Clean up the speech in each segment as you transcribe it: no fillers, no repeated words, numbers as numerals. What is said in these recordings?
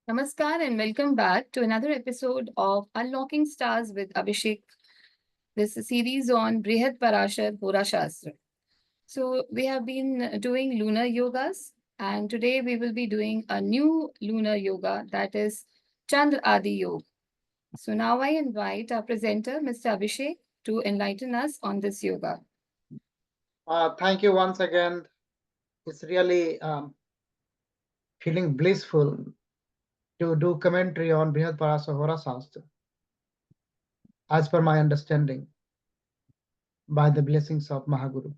Namaskar and welcome back to another episode of Unlocking Stars with Abhishek. This is a series on Brihat Parashar Hora Shastra. So we have been doing lunar yogas, and today we will be doing a new lunar yoga, that is Chandra Aadhi Yoga. So now I invite our presenter, Mr. Abhishek, to enlighten us on this yoga. Thank you once again. It's really feeling blissful to do commentary on Brihat Parashara Hora Shastra, as per my understanding, by the blessings of Mahaguru.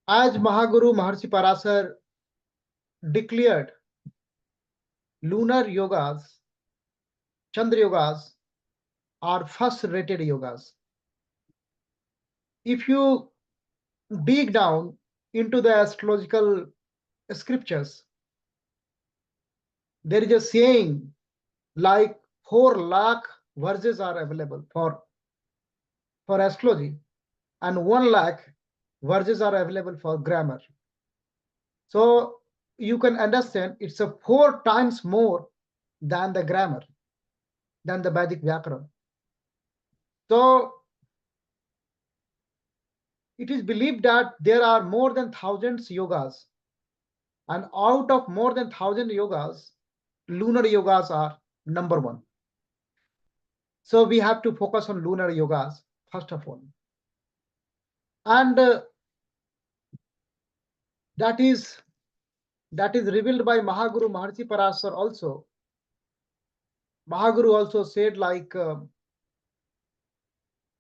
As Mahaguru Maharshi Parashar declared, lunar yogas, Chandra yogas, are first-rated yogas. If you dig down into the astrological scriptures, there is a saying like 4 lakh verses are available for astrology and 1 lakh verses are available for grammar. So you can understand it's a 4 times more than the grammar, than the Vedic Vyakaran. So it is believed that there are more than thousands yogas, and out of more than 1,000 yogas, lunar yogas are number one. So we have to focus on lunar yogas first of all. And that is revealed by Mahaguru Maharshi Parashar also. Mahaguru also said like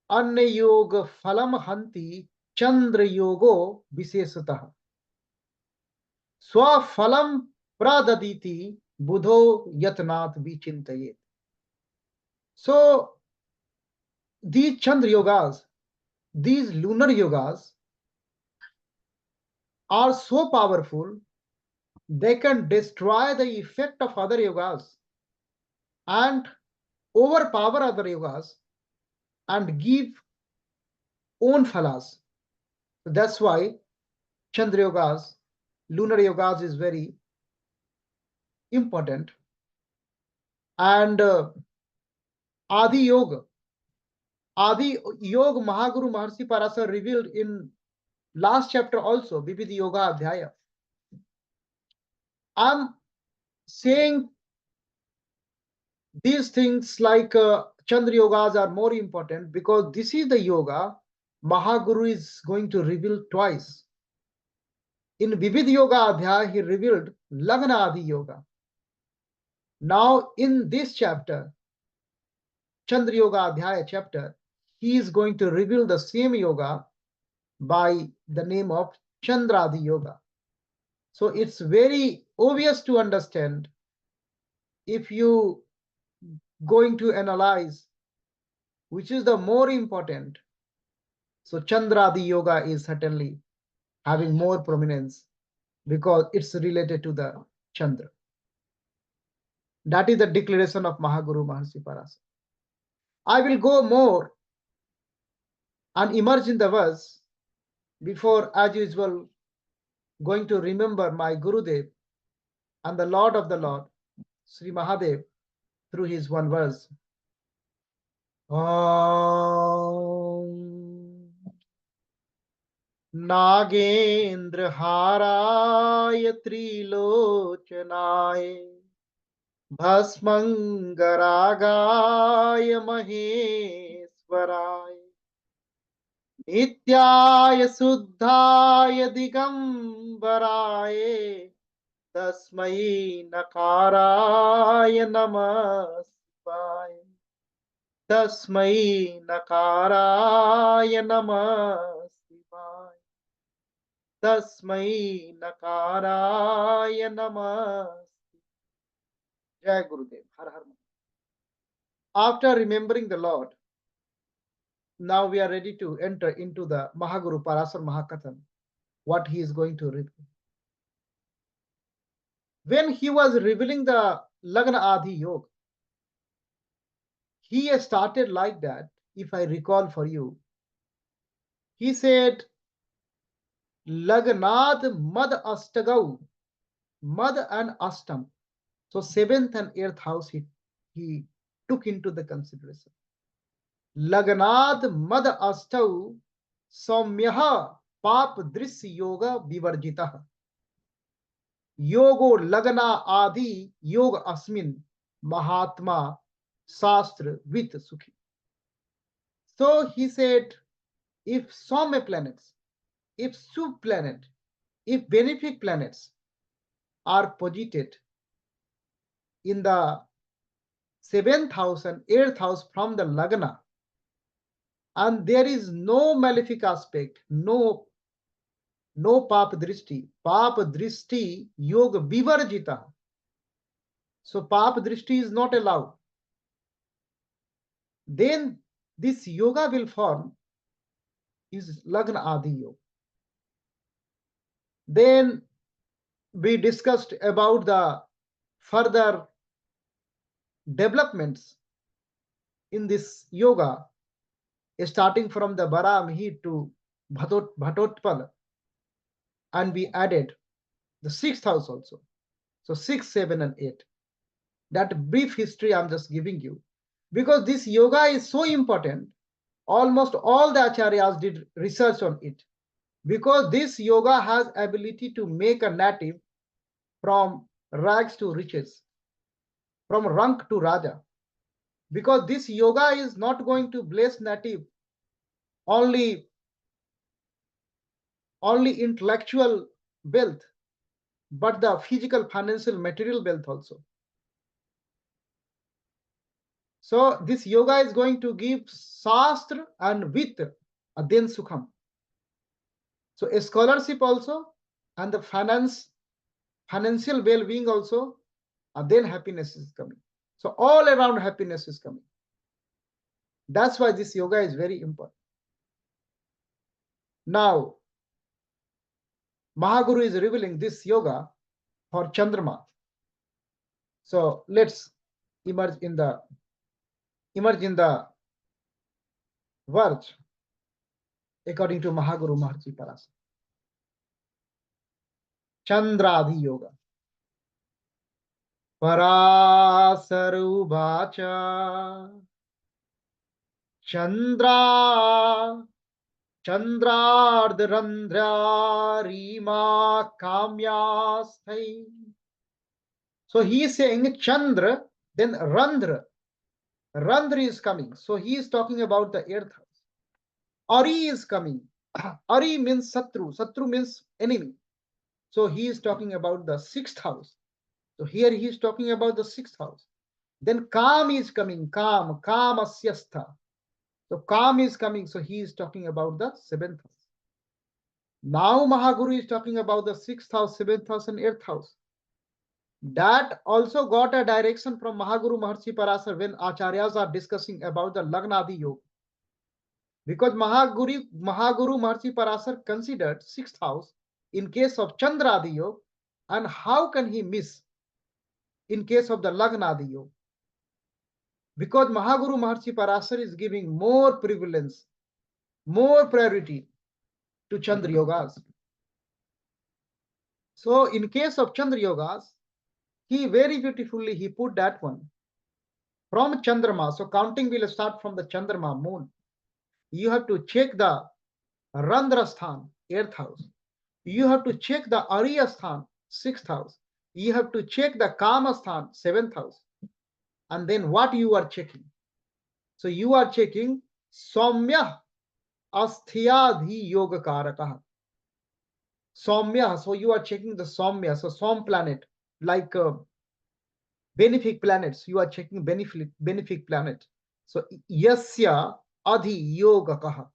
Anya yoga phalam hanti Chandra yogo visesatah. Swaphalam pradaditi budho yatnat vichintayet. So these Chandra yogas, these lunar yogas are so powerful, they can destroy the effect of other yogas and overpower other yogas and give own phalas. So that's why Chandra yogas, lunar yogas is very important. And Adi Yoga, Mahaguru Maharshi Parashar revealed in last chapter also, BPHS Yoga Adhyaya. I'm saying these things like Chandra yogas are more important because this is the yoga Mahaguru is going to reveal twice. In BPHS Yoga Adhyaya, he revealed Lagna Adi Yoga. Now in this chapter, Chandra Yoga Adhyaya chapter, he is going to reveal the same yoga by the name of Chandradi Yoga. So it's very obvious to understand if you going to analyze which is the more important. So Chandradi Yoga is certainly having more prominence because it's related to the Chandra. That is the declaration of Mahaguru Maharshi Parashar. I will go more and immerse in the verse before, as usual, going to remember my Gurudev and the Lord of the Lord, Sri Mahadev, through his one verse. Nagendra Haraya Trilochanaye Bhasmangaragaya Maheswaraya Nityaya Suddhaya Digambaraye Tasmai Nakaraya Namaskaya Tasmai Nakaraya Namaskaya Tasmai Nakaraya Namaskaya. Jai Gurudev. Har Har. After remembering the Lord, now we are ready to enter into the Mahaguru Parashar Mahakathan, what he is going to reveal. When he was revealing the Lagna Adi Yoga, he started like that, if I recall for you. He said, Lagnad Mad Astagau Mad and Ashtam. So seventh and eighth house he took into the consideration. Lagnad Mad Astau Saumyaha Pap Drisya Yoga Vivarjitah. Yogo Lagna Adi Yoga Asmin Mahatma Shastra with Sukhi. So he said, if some planets, if sub-planet, if benefic planets are posited in the seventh house and eighth house from the Lagna, and there is no malefic aspect, no pap drishti yoga vivarjita. So pap drishti is not allowed. Then this yoga will form is Lagna Adi Yoga. Then we discussed about the further developments in this yoga, starting from the Baramhi to Bhatotpal, and we added the sixth house also. So 6, 7, and 8. That brief history I'm just giving you. Because this yoga is so important, almost all the acharyas did research on it. Because this yoga has ability to make a native from rags to riches, from rank to raja. Because this yoga is not going to bless native only intellectual wealth, but the physical, financial, material wealth also. So this yoga is going to give Shastra and with then Sukham. So a scholarship also, and the financial well-being also, and then happiness is coming. So all around happiness is coming. That's why this yoga is very important. Now, Mahaguru is revealing this yoga for Chandrama. So let's emerge in the words according to Mahaguru Maharshi Parashara. Chandra Aadhi Yoga. Parasaruvacha Chandra Chandrardharandra Rima Kamyasthai. So he is saying Chandra, then Randra. Randra is coming. So he is talking about the eighth house. Ari is coming. Ari means Satru. Satru means enemy. So he is talking about the sixth house. So here he is talking about the sixth house. Then Kam is coming. Kamasyastha. So Kam is coming. So he is talking about the seventh house. Now Mahaguru is talking about the sixth house, seventh house, and eighth house. That also got a direction from Mahaguru Maharshi Parashar when Acharyas are discussing about the Lagnadi Yoga. Because Mahaguru Maharshi Parashar considered sixth house in case of Chandradi Yoga, and how can he miss in case of the Lagnadi Yoga? Because Mahaguru Maharshi Parashar is giving more prevalence, more priority to Chandra Yogas. So in case of Chandra Yogas, he very beautifully he put that one from Chandrama. So counting will start from the Chandrama, moon. You have to check the Randrasthan, 8th house. You have to check the Ariyasthan, 6th house. You have to check the Kamasthan, 7th house. And then what you are checking? So you are checking Saumya Asthiyadhi Yoga Karakaha. Saumya, so you are checking the Saumya, so Som planet, like benefic planets, you are checking benefic planet. So Yasya Adhi Yoga Kaha.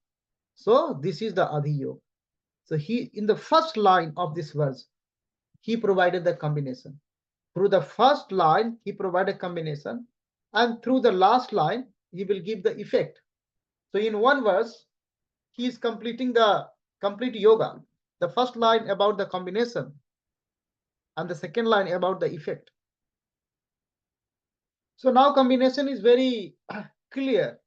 So this is the Adhi Yoga. So he, in the first line of this verse, he provided the combination. Through the first line, he provided combination, and through the last line, he will give the effect. So in one verse, he is completing the complete yoga. The first line about the combination, and the second line about the effect. So now combination is very clear.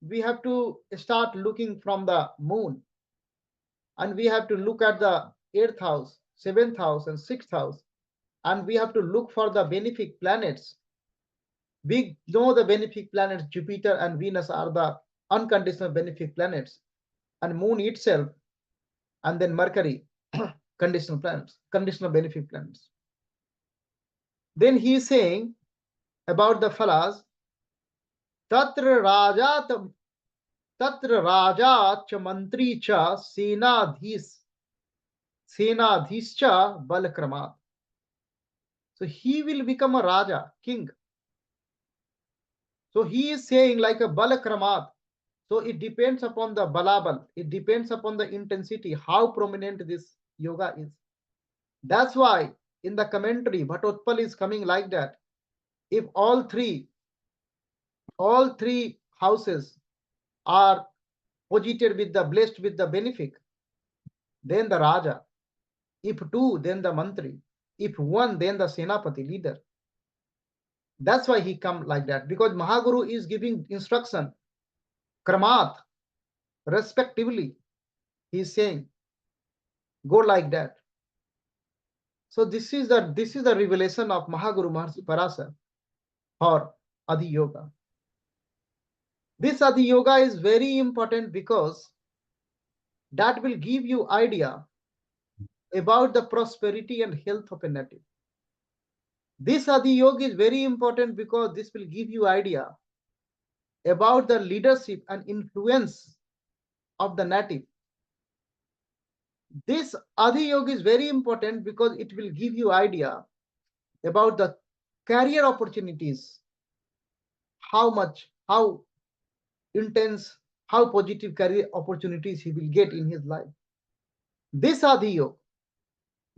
We have to start looking from the moon, and we have to look at the 8th house, 7th house, and 6th house. and we have to look for the benefic planets. We know the benefic planets, Jupiter and Venus are the unconditional benefic planets, and Moon itself, and then Mercury, conditional planets, conditional benefic planets. Then he is saying about the Phalas, Tatra Raja Tatra Raja cha Mantri cha Senadhischa Balakramat. So he will become a Raja, king. So he is saying like a Balakramat. So it depends upon the Balabal. It depends upon the intensity, how prominent this yoga is. That's why in the commentary, Bhattotpal is coming like that. If all three houses are posited with the blessed with the benefic, then the Raja. If two, then the Mantri. If one, then the Senapati leader. That's why he come like that, because Mahaguru is giving instruction, kramat, respectively. He is saying, go like that. So this is the revelation of Mahaguru Maharshi Parashar for Adi Yoga. This Adi Yoga is very important because that will give you idea about the prosperity and health of a native. This Adi Yoga is very important because this will give you idea about the leadership and influence of the native. This Adi Yoga is very important because it will give you idea about the career opportunities, how intense, how positive career opportunities he will get in his life. This Adi Yoga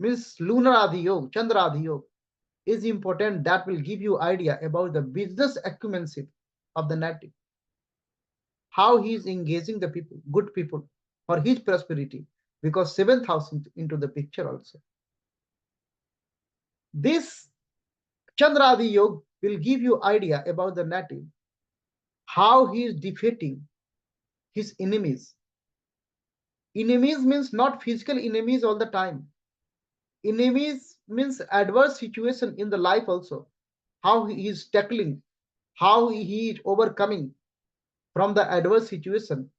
means Lunar Adi Yoga, Chandra Adi Yoga is important. That will give you idea about the business acumen of the native, how he is engaging the people, good people, for his prosperity, because 7th house into the picture also. This Chandradi Yoga will give you idea about the native, how he is defeating his enemies. Enemies means not physical enemies all the time. Enemies means adverse situation in the life also. How he is tackling, how he is overcoming from the adverse situation.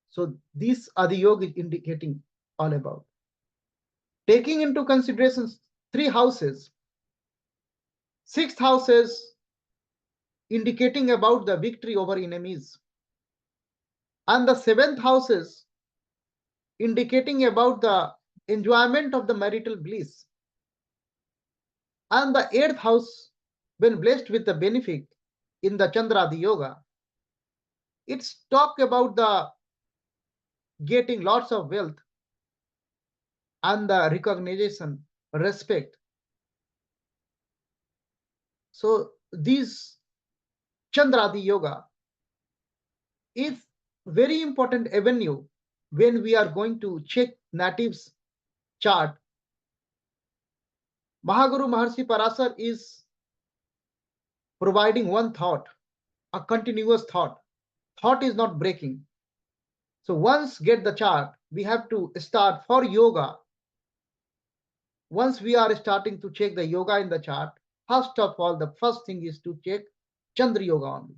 So these are the yoga is indicating all about. Taking into consideration 3 houses, 6th houses indicating about the victory over enemies, and the 7th houses indicating about the enjoyment of the marital bliss, and the 8th house when blessed with the benefit in the Chandradi Yoga, it's talk about the getting lots of wealth and the recognition, respect. So this Chandradi Yoga is very important avenue when we are going to check natives chart. Mahaguru Maharshi Parashar is providing one thought, a continuous thought. Thought is not breaking. So once get the chart, we have to start for yoga. Once we are starting to check the yoga in the chart, first of all, the first thing is to check Chandra Yoga only.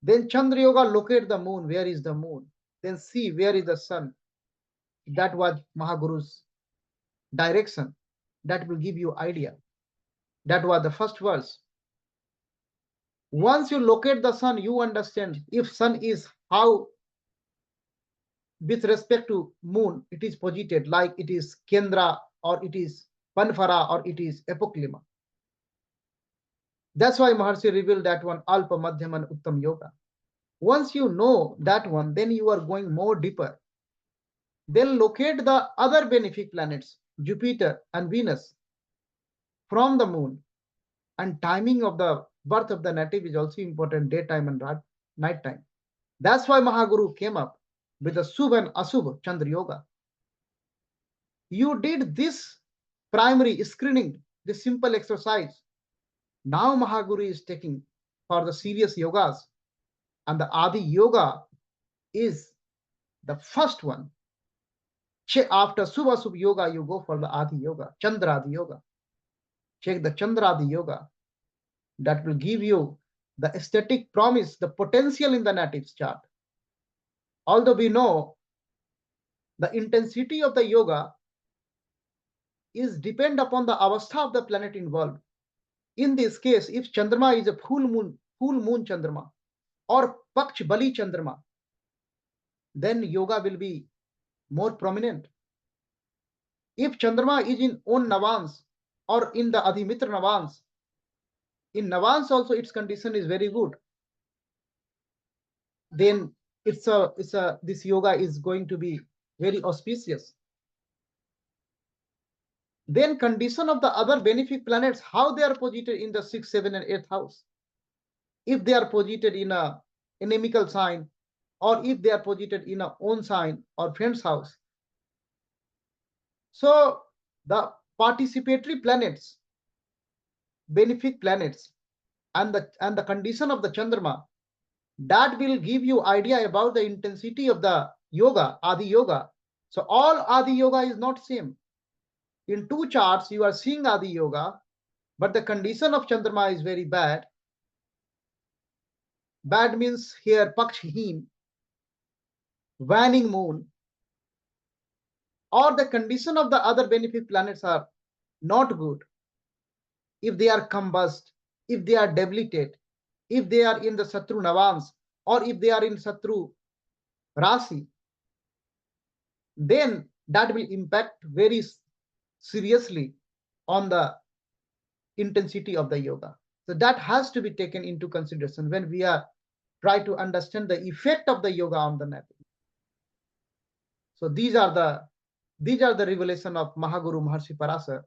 Then Chandra Yoga, locate the moon. Where is the moon? Then see where is the sun. That was Mahaguru's direction. That will give you idea. That was the first verse. Once you locate the sun, you understand if sun is how, with respect to moon, it is posited, like it is Kendra or it is Panfara or it is Apoklima. That's why Maharshi revealed that one, Alpa, Madhyam and Uttam Yoga. Once you know that one, then you are going more deeper. Then locate the other benefic planets, Jupiter and Venus, from the moon. And timing of the birth of the native is also important, daytime and nighttime. That's why Mahaguru came up with the Subh and Asubh Chandra Yoga. You did this primary screening, this simple exercise. Now Mahaguru is taking for the serious yogas, and the Adi Yoga is the first one. After Subha Subh Yoga, you go for the Adi Yoga, Chandra Adi Yoga. Check the Chandra Adi Yoga. That will give you the aesthetic promise, the potential in the native chart. Although we know the intensity of the yoga is depend upon the avastha of the planet involved. In this case, if Chandrama is a full moon Chandrama or Paksh Bali Chandrama, then yoga will be more prominent. If Chandrama is in own Navans or in the Adhimitra Navans, in Navans also its condition is very good, then this yoga is going to be very auspicious. Then condition of the other benefic planets, how they are posited in the 6th, 7th, and 8th house. If they are posited in a inimical sign, or if they are posited in a own sign or friend's house. So the participatory planets, benefic planets, and the condition of the Chandrama, that will give you idea about the intensity of the yoga, Adi Yoga. So all Adi Yoga is not same. In two charts, you are seeing Adi Yoga, but the condition of Chandrama is very bad. Bad means here Pakshheen, waning moon, or the condition of the other benefic planets are not good. If they are combust, if they are debilitate, if they are in the Satru Navans, or if they are in Satru Rasi, then that will impact very seriously on the intensity of the yoga. So that has to be taken into consideration when we are try to understand the effect of the yoga on the native. So these are the revelation of Mahaguru Maharshi Parashar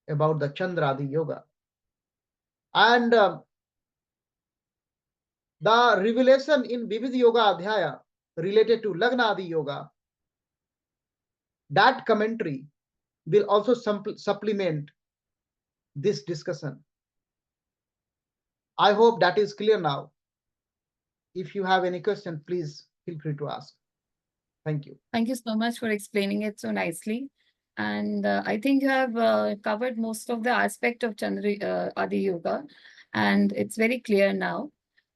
about the Chandra Adi Yoga. And the revelation in Vividh Yoga Adhyaya related to Lagna Adi Yoga, that commentary will also supplement this discussion. I hope that is clear now. If you have any question, please feel free to ask. Thank you. Thank you so much for explaining it so nicely. And I think you have covered most of the aspect of Chandra Adi Yoga, and it's very clear now.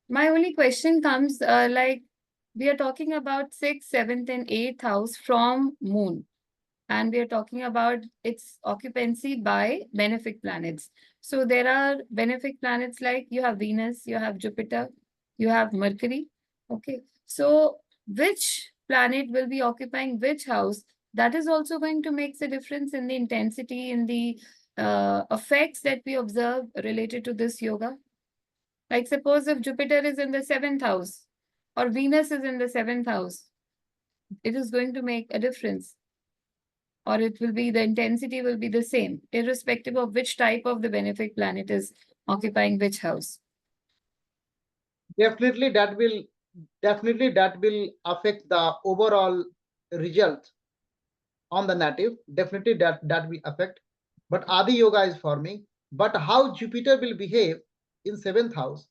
My only question comes like we are talking about 6th, 7th, and 8th house from moon. And we are talking about its occupancy by benefic planets. So there are benefic planets like you have Venus, you have Jupiter, you have Mercury. Okay. So which planet will be occupying which house? That is also going to make the difference in the intensity, in the effects that we observe related to this yoga. Like suppose if Jupiter is in the 7th house or Venus is in the 7th house, it is going to make a difference, or it will be the intensity will be the same, irrespective of which type of the benefic planet is occupying which house. Definitely that will affect the overall result on the native. Definitely that will affect. But Adi Yoga is forming. But how Jupiter will behave in 7th house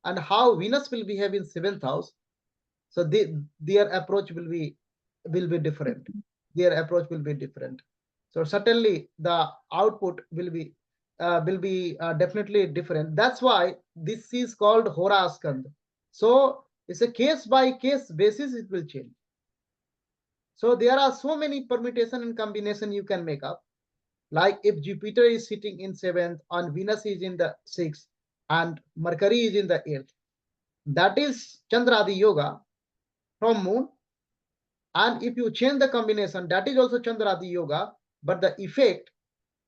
and how Venus will behave in 7th house, so their approach will be different. Their approach will be different. So certainly the output will be definitely different. That's why this is called Hora Skand. So it's a case by case basis, it will change. So there are so many permutation and combination you can make up. Like if Jupiter is sitting in 7th and Venus is in the 6th and Mercury is in the 8th, that is Chandradi Yoga from moon. And if you change the combination, that is also Chandradi Yoga, but the effect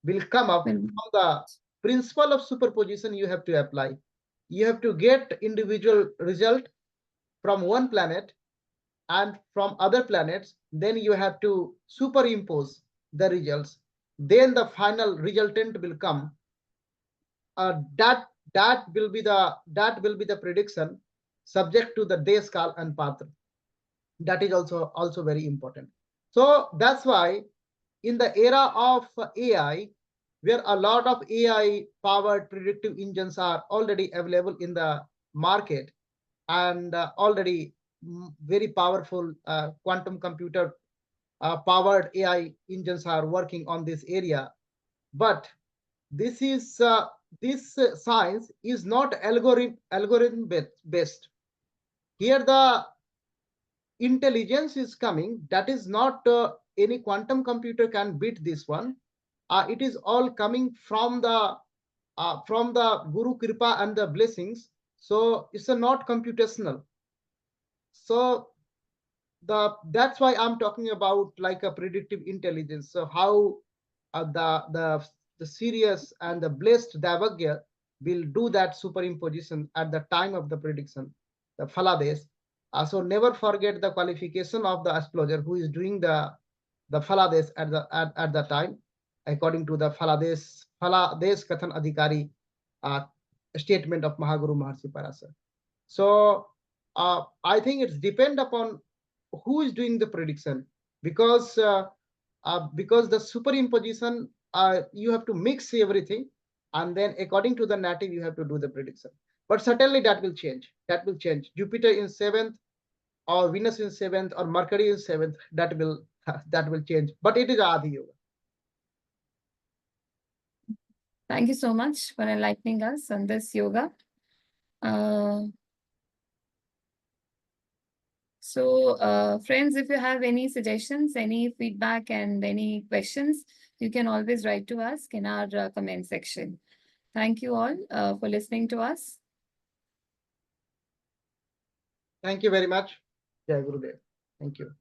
will come up from the principle of superposition you have to apply. You have to get individual result from one planet and from other planets, then you have to superimpose the results. Then the final resultant will come. That will be the prediction subject to the Deskal and Patra. That is also very important. So that's why in the era of AI, where a lot of AI powered predictive engines are already available in the market, and already very powerful quantum computer powered AI engines are working on this area. But this is this science is not algorithm based. Here the intelligence is coming. That is not any quantum computer can beat this one. It is all coming from the Guru Kripa and the blessings. So it's a not computational. So that's why I'm talking about like a predictive intelligence. So how the serious and the blessed Davagya will do that superimposition at the time of the prediction, the Falades. So never forget the qualification of the astrologer who is doing the Falades at the time, according to the Falades Kathan Adhikari uh, statement of Mahaguru Maharshi Parashar. So I think it's depend upon who is doing the prediction, because the superimposition, you have to mix everything, and then according to the native you have to do the prediction. But certainly that will change. That will change. Jupiter in seventh, or Venus in seventh, or Mercury in seventh. That will that will change. But it is Adi Yoga. Thank you so much for enlightening us on this yoga. Friends, if you have any suggestions, any feedback, and any questions, you can always write to us in our comment section. Thank you all for listening to us. Thank you very much. Jai Gurudev. Thank you.